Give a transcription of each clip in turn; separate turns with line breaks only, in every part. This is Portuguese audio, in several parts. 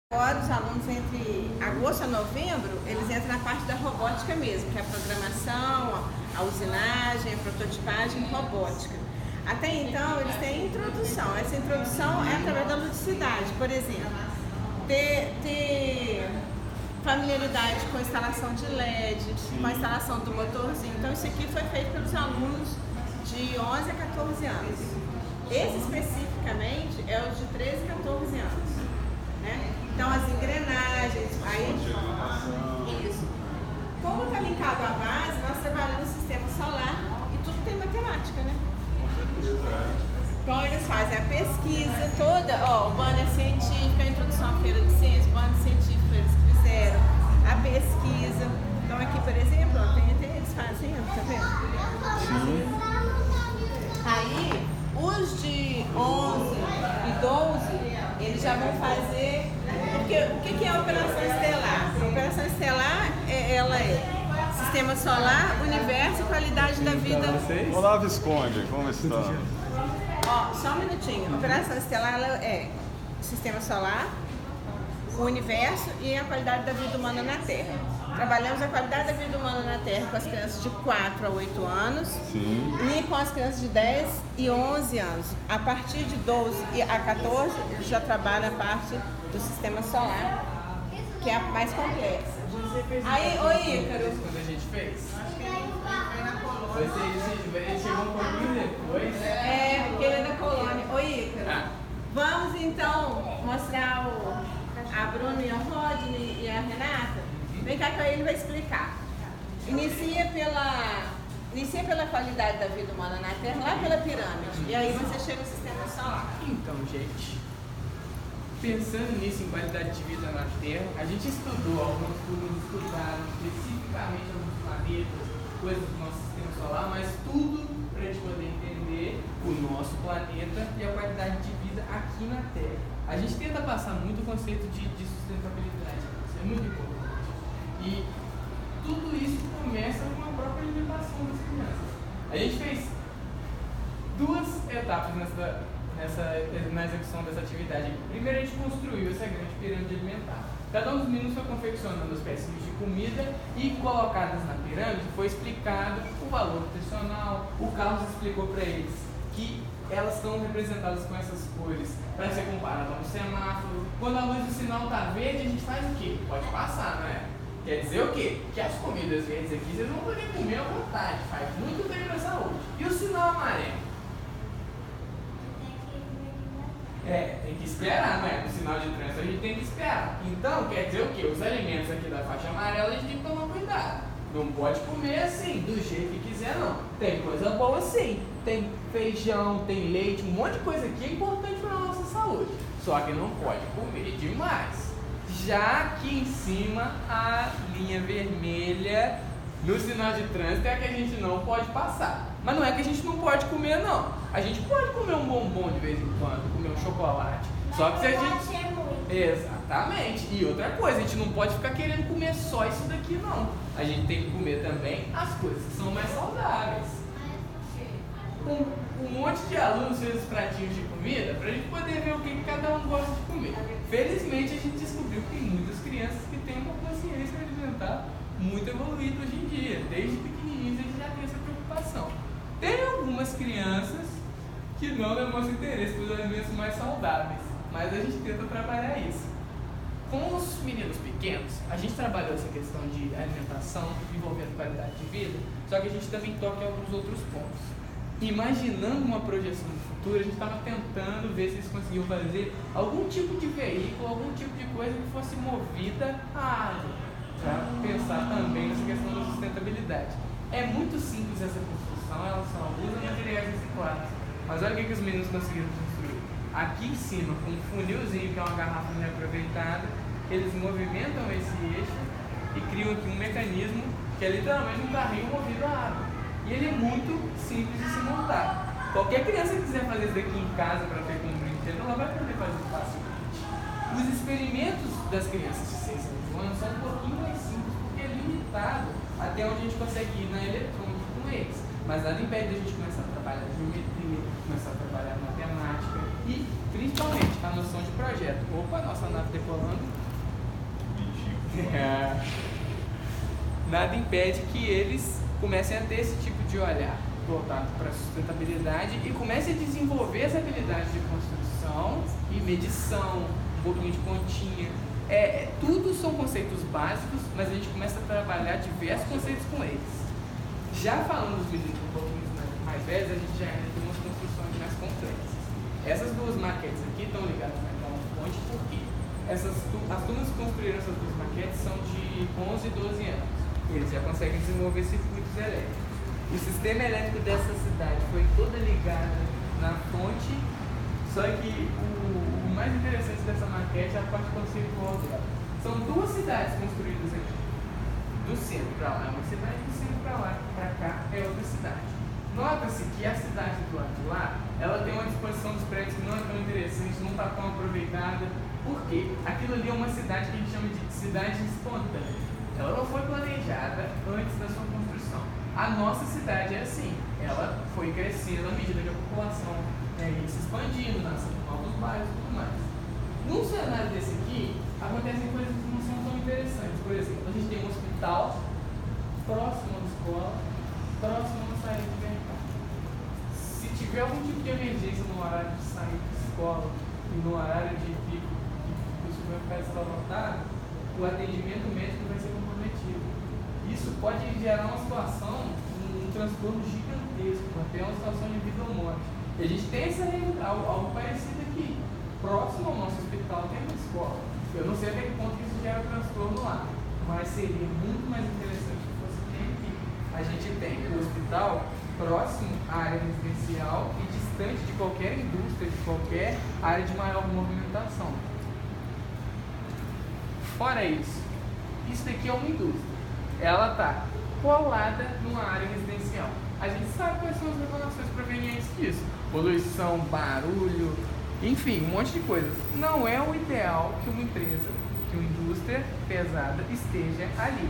Agora, os alunos entre agosto a novembro, eles entram na parte da robótica mesmo, que é a programação, a usinagem, a prototipagem robótica. Até então, eles têm introdução. Essa introdução é através da ludicidade, por exemplo, ter familiaridade com a instalação de LED, com a instalação do motorzinho. Então, isso aqui foi feito pelos alunos de 11 a 14 anos. Esse especificamente é o de 13 a 14 anos. Né? Então, as engrenagens, aí, isso. Como está linkado à base, nós trabalhamos no sistema solar e tudo tem matemática, né? Então, eles fazem a pesquisa toda, ó, o banner científico, a introdução à feira de ciências, o banner científico eles fizeram, a pesquisa. Então, aqui, por exemplo, ó, eles fazem, tá vendo?
Sim.
Aí, os de 11 e 12, eles já vão fazer. Porque o que é a operação estelar? A operação estelar ela é sistema solar, universo e qualidade da vida.
Olá, Visconde, como está?
Ó, só um minutinho. A operação estelar ela é sistema solar, o universo e a qualidade da vida humana na Terra. Trabalhamos a qualidade da vida humana na Terra com as crianças de 4 a 8 anos.
Sim.
E com as crianças de 10 e 11 anos. A partir de 12 a 14, eles já trabalham a parte do sistema solar, que é a mais complexa. Aí, ô Ícaro.
Quando a gente fez? Ele chegou um pouquinho depois.
É, porque ele é da colônia. Ô Ícaro, vamos então mostrar a Bruna e a Rodney e a Renata? Vem cá que aí ele vai explicar. Inicia pela qualidade da vida humana na Terra, lá pela pirâmide. E aí você chega no sistema solar.
Então, gente, pensando nisso, em qualidade de vida na Terra, a gente estudou, alguns estudos estudaram especificamente alguns planetas, coisas do nosso sistema solar, mas tudo para a gente poder entender o nosso planeta e a qualidade de vida aqui na Terra. A gente tenta passar muito o conceito de sustentabilidade, isso é muito importante. E tudo isso começa com a própria alimentação das crianças. A gente fez duas etapas na execução dessa atividade. Primeiro, a gente construiu essa grande pirâmide alimentar. Cada um dos meninos foi confeccionando as pecinhas de comida e colocadas na pirâmide foi explicado o valor nutricional. O Carlos explicou para eles que elas estão representadas com essas cores para ser comparado a um semáforo. Quando a luz do sinal está verde, a gente faz o quê? Pode passar, não é? Quer dizer o quê? Que as comidas verdes aqui vocês vão poder comer à vontade, faz muito bem para a saúde. E o sinal amarelo? Tem que esperar, não é? No sinal de trânsito a gente tem que esperar. Então, quer dizer o quê? Os alimentos aqui da faixa amarela a gente tem que tomar cuidado. Não pode comer assim, do jeito que quiser, não. Tem coisa boa sim. Tem feijão, tem leite, um monte de coisa aqui é importante para a nossa saúde. Só que não pode comer demais. Já aqui em cima, a linha vermelha no sinal de trânsito é a que a gente não pode passar. Mas não é que a gente não pode comer, não. A gente pode comer um bombom de vez em quando, comer um chocolate. Só que se a gente... Exatamente. E outra coisa, a gente não pode ficar querendo comer só isso daqui, não. A gente tem que comer também as coisas que são mais saudáveis. Um monte de alunos fez os pratinhos de comida pra gente poder ver o que cada um gosta de comer. Felizmente a gente descobriu que tem muitas crianças que têm uma consciência alimentar muito evoluída hoje em dia. Desde pequenininhos a gente já tem essa preocupação. Tem algumas crianças que não demonstram interesse pelos alimentos mais saudáveis, mas a gente tenta trabalhar isso. Com os meninos pequenos, a gente trabalhou essa questão de alimentação envolvendo qualidade de vida, só que a gente também toca em alguns outros pontos. Imaginando uma projeção do futuro, a gente estava tentando ver se eles conseguiam fazer algum tipo de veículo, algum tipo de coisa que fosse movida à água, para pensar também nessa questão da sustentabilidade. É muito simples essa construção, ela só usa materiais reciclados. Mas olha o que os meninos conseguiram construir. Aqui em cima, com um funilzinho, que é uma garrafa reaproveitada, eles movimentam esse eixo e criam aqui um mecanismo que é literalmente um carrinho movido à água. E ele é muito simples de se montar. Qualquer criança que quiser fazer isso daqui em casa para ter como brinquedo, ela vai poder fazer facilmente. Os experimentos das crianças de 6 anos são um pouquinho mais simples, porque é limitado até onde a gente consegue ir na eletrônica com eles. Mas nada impede a gente começar a trabalhar geometria, começar a trabalhar matemática e, principalmente, a noção de prazer. projeto. Opa, nossa nave decolando. Nada impede que eles comecem a ter esse tipo de olhar voltado para a sustentabilidade e comecem a desenvolver essa habilidade de construção e medição, um pouquinho de continha. Tudo são conceitos básicos, mas a gente começa a trabalhar diversos conceitos com eles. Já falando dos meninos um pouquinho mais velhos, a gente já ainda tem umas construções mais complexas. Essas duas maquetes aqui estão ligadas naquela fonte porque as turmas que construíram essas duas maquetes são de 11 e 12 anos. Eles já conseguem desenvolver circuitos elétricos. O sistema elétrico dessa cidade foi toda ligada na fonte, só que o mais interessante dessa maquete é a parte conceitual dela. São duas cidades construídas aqui. Do centro para lá é uma cidade, do centro para cá é outra cidade. Nota-se que a cidade do lado de lá, ela tem uma disposição dos prédios que não é tão interessante, não está tão aproveitada. Por quê? Aquilo ali é uma cidade que a gente chama de cidade espontânea. Ela não foi planejada antes da sua construção. A nossa cidade é assim, ela foi crescendo à medida que a população ia se expandindo, nascendo novos bairros e tudo mais. Num cenário desse aqui, acontecem coisas que não são tão interessantes. Por exemplo, a gente tem um hospital próximo à escola, próximo a uma saída de mercado. Se tiver algum tipo de emergência no horário de sair da escola e no horário de pico que o supermercado está lotado, o atendimento médico vai ser comprometido. Isso pode gerar uma situação, um transtorno gigantesco, até uma situação de vida ou morte. E a gente tem algo parecido aqui. Próximo ao nosso hospital tem uma escola. Eu não sei até que ponto isso gera transtorno lá, mas seria muito mais interessante que fosse aqui. A gente tem o hospital próximo à área residencial e distante de qualquer indústria, de qualquer área de maior movimentação. Fora isso daqui é uma indústria. Ela está colada numa área residencial. A gente sabe quais são as reclamações provenientes disso. Poluição, barulho, enfim, um monte de coisas. Não é o ideal que uma empresa, que uma indústria pesada esteja ali.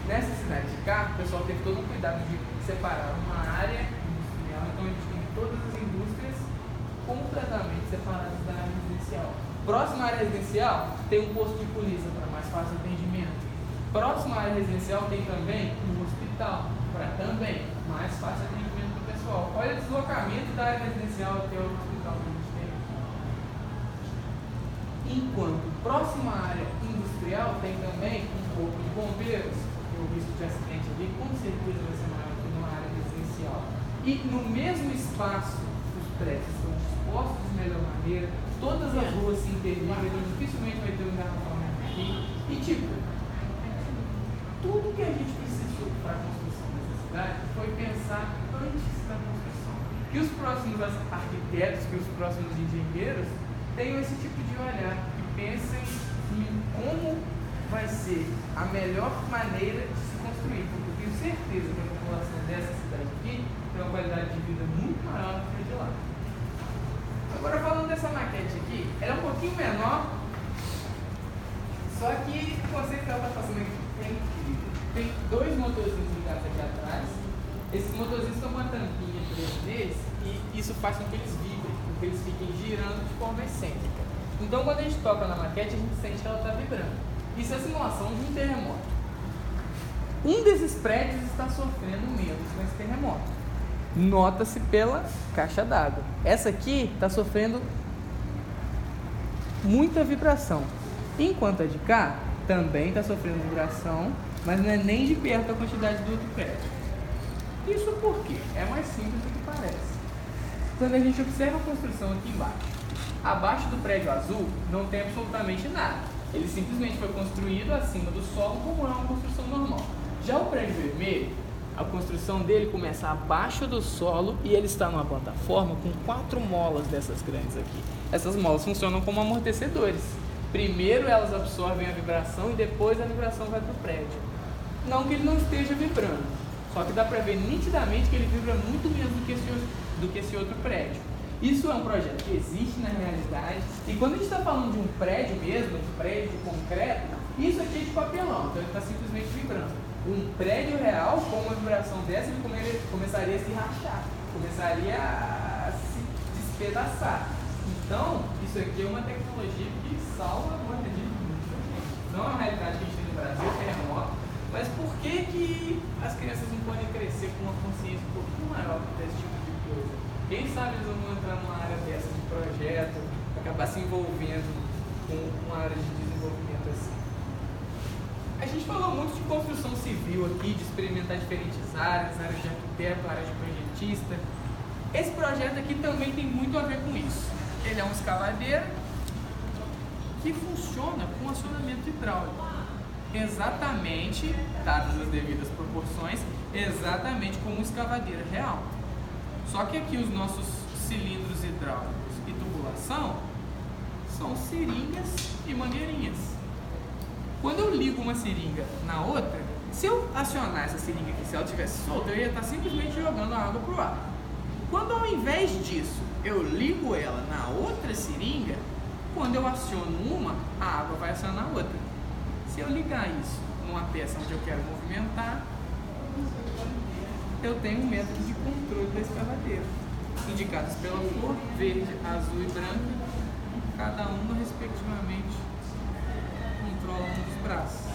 Nessa cidade de cá, o pessoal teve todo um cuidado de separar uma área industrial. Então a gente tem todas as indústrias completamente separadas da área residencial. Próxima à área residencial tem um posto de polícia para mais fácil atendimento. Próxima à área residencial tem também um hospital para também mais fácil atendimento do pessoal. Olha o deslocamento da área residencial até o hospital que a gente tem. Enquanto próxima à área industrial tem também um corpo de bombeiros, porque o risco de acidente ali com certeza vai ser maior que numa área residencial. E no mesmo espaço os prédios estão dispostos de melhor maneira, todas as ruas se interligam, então dificilmente vai ter um engarrafamento aqui. E tipo, tudo que a gente precisou para a construção dessa cidade foi pensar antes da construção. Que os próximos arquitetos, que os próximos engenheiros tenham esse tipo de olhar e pensem em como vai ser a melhor maneira de se construir. Porque eu tenho certeza que a população dessa cidade aqui tem uma qualidade de vida muito maior do que a de lá. Agora falando dessa maquete aqui, ela é um pouquinho menor, só que o conceito que ela está fazendo aqui é incrível. Tem dois motorzinhos ligados aqui atrás. Esses motorzinhos estão com uma tampinha presa neles e isso faz com que eles vibrem, com que eles fiquem girando de forma excêntrica. Então quando a gente toca na maquete, a gente sente que ela está vibrando. Isso é a simulação de um terremoto. Um desses prédios está sofrendo menos com esse terremoto. Nota-se pela caixa d'água. Essa aqui está sofrendo muita vibração. Enquanto a de cá também está sofrendo vibração, mas não é nem de perto a quantidade do outro prédio. Isso por quê? É mais simples do que parece. Quando a gente observa a construção aqui embaixo, abaixo do prédio azul não tem absolutamente nada. Ele simplesmente foi construído acima do solo como é uma construção normal. Já o prédio vermelho, a construção dele começa abaixo do solo e ele está numa plataforma com 4 molas dessas grandes aqui. Essas molas funcionam como amortecedores. Primeiro elas absorvem a vibração e depois a vibração vai para o prédio. Não que ele não esteja vibrando, só que dá para ver nitidamente que ele vibra muito menos do que esse outro prédio. Isso é um projeto que existe na realidade e quando a gente está falando de um prédio mesmo, de prédio de concreto, isso aqui é de papelão, então ele está simplesmente vibrando. Um prédio real, com uma vibração dessa, ele começaria a se rachar, começaria a se despedaçar. Então, isso aqui é uma tecnologia que salva a vida de muita gente. Não é uma realidade que a gente tem no Brasil, que é remota, mas por que as crianças não podem crescer com uma consciência um pouquinho maior desse tipo de coisa? Quem sabe eles vão entrar numa área dessa de projeto, acabar se envolvendo com uma área de desenvolvimento assim. A gente falou muito de construção civil aqui, de experimentar diferentes áreas, áreas de arquiteto, áreas de projetista. Esse projeto aqui também tem muito a ver com isso. Ele é um escavadeiro que funciona com acionamento hidráulico. Exatamente, dadas as devidas proporções, exatamente como uma escavadeira real. Só que aqui os nossos cilindros hidráulicos e tubulação são seringas e mangueirinhas. Quando eu ligo uma seringa na outra, se eu acionar essa seringa aqui, se ela estivesse solta, eu ia estar simplesmente jogando a água para o ar. Quando ao invés disso eu ligo ela na outra seringa, quando eu aciono uma, a água vai acionar a outra. Se eu ligar isso numa peça onde eu quero movimentar, eu tenho um método de controle da escavadeira, indicados pela cor verde, azul e branca, cada uma respectivamente controla um dos braços.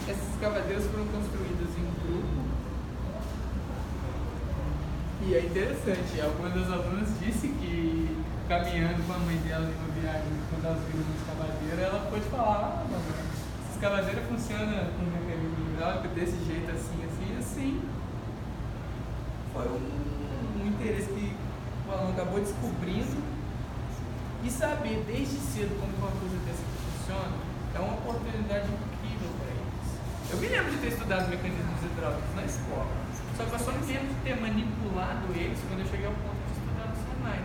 Essas escavadeiras foram construídas em grupo e é interessante, alguma das alunas disse que caminhando com a mãe dela em uma viagem, quando elas viram uma escavadeira, ela pôde falar, essa escavadeira funciona com mecanismo hidráulico desse jeito, assim. Foi um interesse que o aluno acabou descobrindo e saber desde cedo como uma coisa dessa funciona é uma oportunidade incrível para eles. Eu me lembro de ter estudado mecanismos hidráulicos na escola, só que eu só me lembro de ter manipulado eles quando eu cheguei ao ponto de estudar no Senai.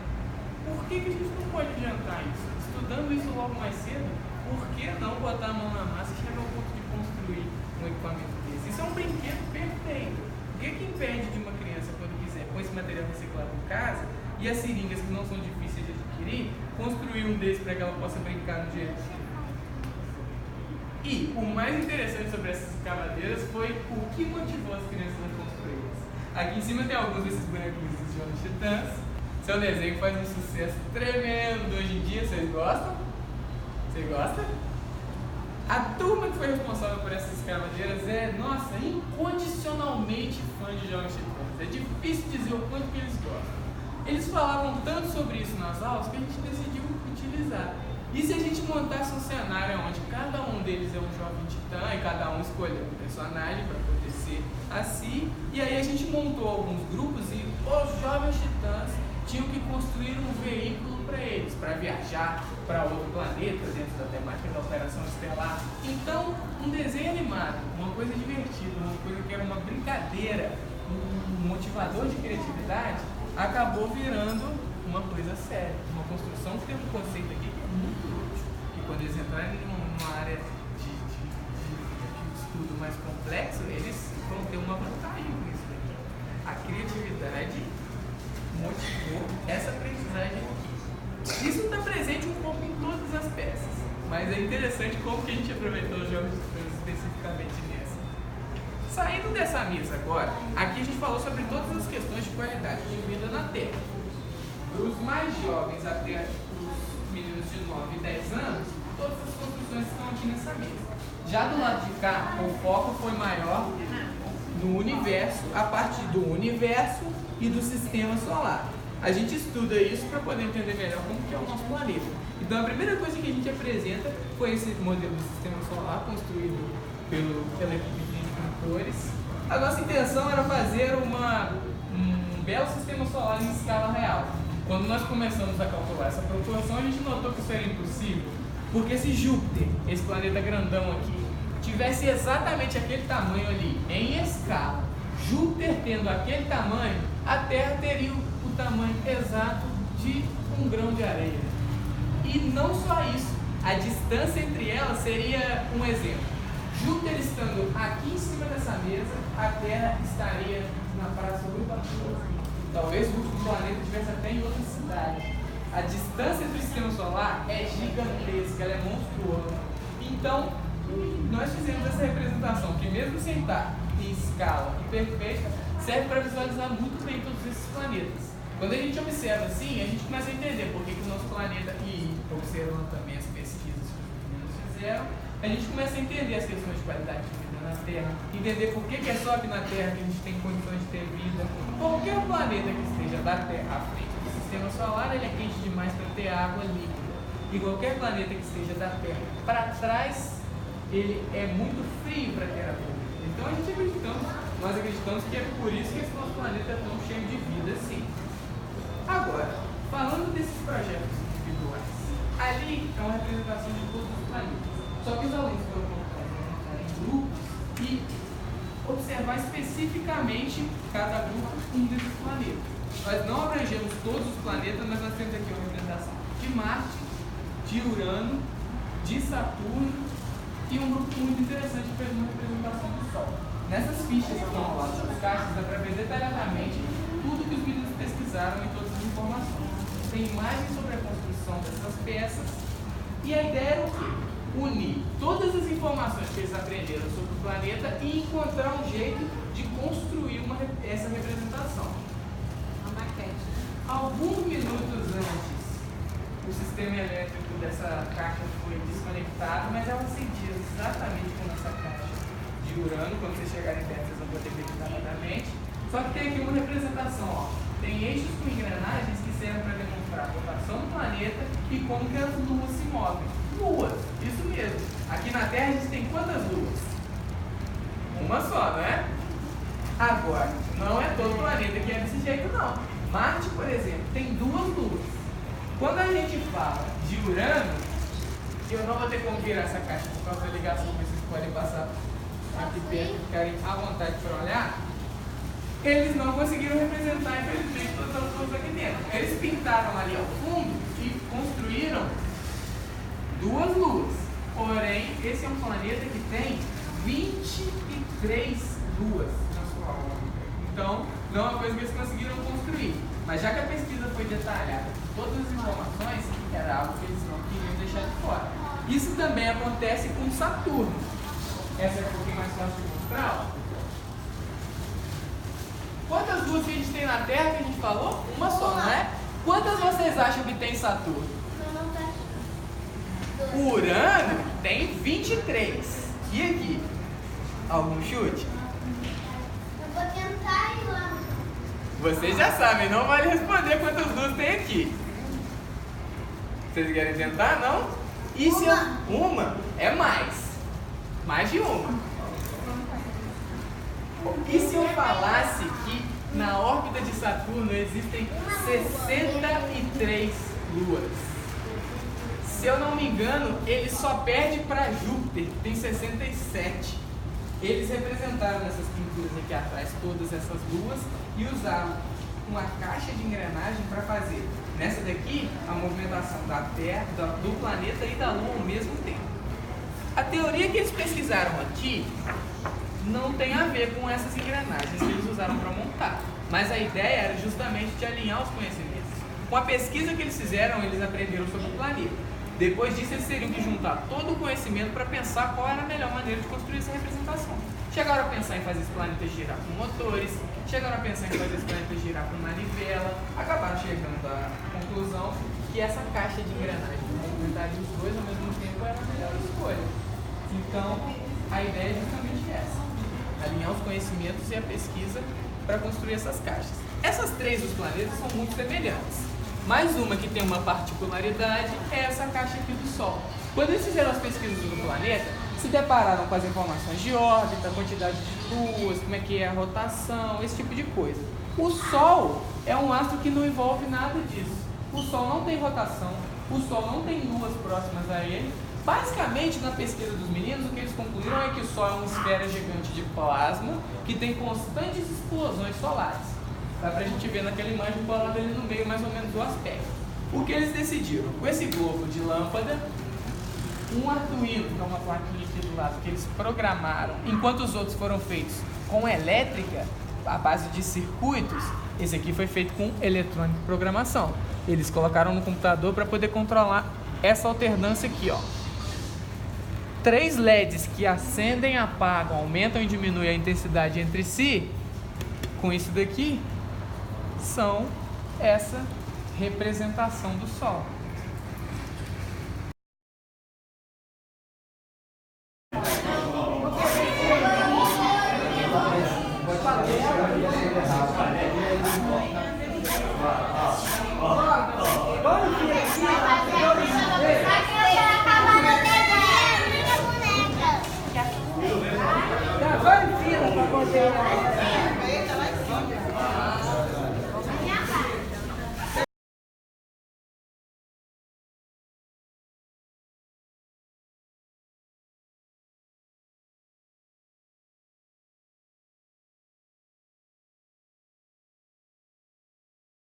Por que a gente não pode adiantar isso? Estudando isso logo mais cedo, por que não botar a mão na massa e chegar ao ponto de construir um equipamento desse? Isso é um brinquedo perfeito. O que impede de uma criança, quando quiser, com esse material reciclado em casa, e as seringas que não são difíceis de adquirir, construir um desses para que ela possa brincar no dia a dia? E o mais interessante sobre essas escavadeiras foi o que motivou as crianças a construí-las. Aqui em cima tem alguns desses bonequinhos dos Jovens Titãs. Seu desenho faz um sucesso tremendo hoje em dia. Vocês gostam? Você gosta? A turma que foi responsável por essas escavadeiras é, nossa, incondicionalmente fã de Jovens Titãs. É difícil dizer o quanto que eles gostam. Eles falavam tanto sobre isso nas aulas que a gente decidiu utilizar. E se a gente montasse um cenário onde cada um deles é um jovem titã e cada um escolheu um personagem para poder ser assim, e aí a gente montou alguns grupos e os jovens titãs tinham que construir um veículo para eles, para viajar para outro planeta dentro da temática da Operação Estelar. Então, um desenho animado, uma coisa divertida, uma coisa que era uma brincadeira, um motivador de criatividade, acabou virando uma coisa séria, uma construção que tem um conceito aqui que é muito útil. E quando eles entrarem numa área de estudo mais complexo, eles vão ter uma vantagem com isso daqui. A criatividade motivou essa aprendizagem aqui. Isso está presente um pouco em todas as peças, mas é interessante como que a gente aproveitou os jogos especificamente nessa. Saindo dessa mesa agora, aqui a gente falou sobre todas as questões de qualidade de vida na Terra. Os mais jovens até os meninos de 9 e 10 anos, todas as construções estão aqui nessa mesa. Já do lado de cá, o foco foi maior no universo, a partir do universo e do sistema solar. A gente estuda isso para poder entender melhor como que é o nosso planeta. Então a primeira coisa que a gente apresenta foi esse modelo do sistema solar construído pela equipe de pintores. A nossa intenção era fazer um belo sistema solar em escala real. Quando nós começamos a calcular essa proporção, a gente notou que isso era impossível, porque se Júpiter, esse planeta grandão aqui, tivesse exatamente aquele tamanho ali, em escala, Júpiter tendo aquele tamanho, a Terra teria o tamanho exato de um grão de areia. E não só isso, a distância entre elas seria um exemplo. Júpiter estando aqui em cima dessa mesa, a Terra estaria na Praça Rui Barbosa. Talvez o último planeta estivesse até em outra cidade. A distância do sistema solar é gigantesca, ela é monstruosa. Então, nós fizemos essa representação, que mesmo sem estar em escala perfeita, serve para visualizar muito bem todos esses planetas. Quando a gente observa assim, a gente começa a entender por que o nosso planeta, e observando também as pesquisas que os meninos fizeram, a gente começa a entender as questões de qualidade de vida na Terra, entender por que é só aqui na Terra que a gente tem condições de ter vida. Qualquer planeta que esteja da Terra à frente do sistema solar, ele é quente demais para ter água líquida. E qualquer planeta que esteja da Terra para trás, ele é muito frio para ter água líquida. Então nós acreditamos que é por isso que esse nosso planeta é tão cheio de vida assim. Agora, falando desses projetos individuais, ali é uma representação de todos os planetas. Só que os alunos foram colocados em grupos e observar especificamente cada grupo um desses planetas. Nós não abrangemos todos os planetas, mas nós temos aqui uma representação de Marte, de Urano, de Saturno e um grupo muito interessante que fez uma representação do Sol. Nessas fichas que estão lá nas caixas, dá para ver detalhadamente tudo que os meninos pesquisaram e todas as informações. Tem imagens sobre a construção dessas peças e a ideia era o quê? Unir todas as informações que eles aprenderam sobre o planeta e encontrar um jeito de construir essa representação.
Uma maquete.
Alguns minutos antes, o sistema elétrico dessa caixa foi desconectado, mas ela acendia exatamente como essa caixa de Urano. Quando vocês chegarem perto, vocês vão poder ver detalhadamente. Só que tem aqui uma representação, ó. Tem eixos com engrenagens que servem para demonstrar a rotação do planeta e como que as luas se movem. Luas, isso mesmo. Aqui na Terra a gente tem quantas luas? Uma só, não é? Agora, não é todo planeta que é desse jeito, não. Marte, por exemplo, tem 2 luas. Quando a gente fala de Urano, eu não vou ter como virar essa caixa por causa da ligação, mas vocês podem passar aqui perto, ficarem à vontade para olhar. Eles não conseguiram representar, infelizmente, todas as luas aqui dentro. Eles pintaram ali ao fundo e construíram 2 luas. Porém, esse é um planeta que tem 23 luas na sua órbita. Então, não é uma coisa que eles conseguiram construir. Mas já que a pesquisa foi detalhada, todas as informações, era algo que eles não queriam deixar de fora. Isso também acontece com Saturno. Essa é um pouquinho mais fácil de mostrar. Ó. Quantas luas que a gente tem na Terra que a gente falou? Uma só, não é? Quantas vocês acham que tem Saturno? O Urano tem 23. E aqui? Algum chute?
Eu vou tentar ir lá.
Vocês já sabem, não vale responder quantas luas tem aqui. Vocês querem tentar, não? E se uma é mais. Mais de uma. E se eu falasse que na órbita de Saturno existem 63 luas? Se eu não me engano, ele só perde para Júpiter, que tem 67. Eles representaram nessas pinturas aqui atrás todas essas luas e usaram uma caixa de engrenagem para fazer nessa daqui a movimentação da Terra, do planeta e da Lua ao mesmo tempo. A teoria que eles pesquisaram aqui não tem a ver com essas engrenagens que eles usaram para montar, mas a ideia era justamente de alinhar os conhecimentos. Com a pesquisa que eles fizeram, eles aprenderam sobre o planeta. Depois disso, eles teriam que juntar todo o conhecimento para pensar qual era a melhor maneira de construir essa representação. Chegaram a pensar em fazer esse planeta girar com motores, chegaram a pensar em fazer esse planeta girar com manivela, acabaram chegando à conclusão que essa caixa de engrenagem movimentaria os dois ao mesmo tempo era a melhor escolha. Então, a ideia é justamente essa: alinhar os conhecimentos e a pesquisa para construir essas caixas. Essas 3 dos planetas são muito semelhantes. Mais uma que tem uma particularidade é essa caixa aqui do Sol. Quando eles fizeram as pesquisas do planeta, se depararam com as informações de órbita, quantidade de luas, como é que é a rotação, esse tipo de coisa. O Sol é um astro que não envolve nada disso. O Sol não tem rotação, o Sol não tem luas próximas a ele. Basicamente, na pesquisa dos meninos, o que eles concluíram é que o Sol é uma esfera gigante de plasma que tem constantes explosões solares. Dá pra gente ver naquela imagem bolada ali no meio mais ou menos do aspecto. O que eles decidiram? Com esse globo de lâmpada, um Arduino, que é uma plaquinha aqui do lado, que eles programaram, enquanto os outros foram feitos com elétrica, à base de circuitos, Esse aqui foi feito com eletrônica e programação. Eles colocaram no computador para poder controlar essa alternância aqui, ó. 3 LEDs que acendem, apagam, aumentam e diminuem a intensidade entre si, com isso daqui, são essa representação do Sol.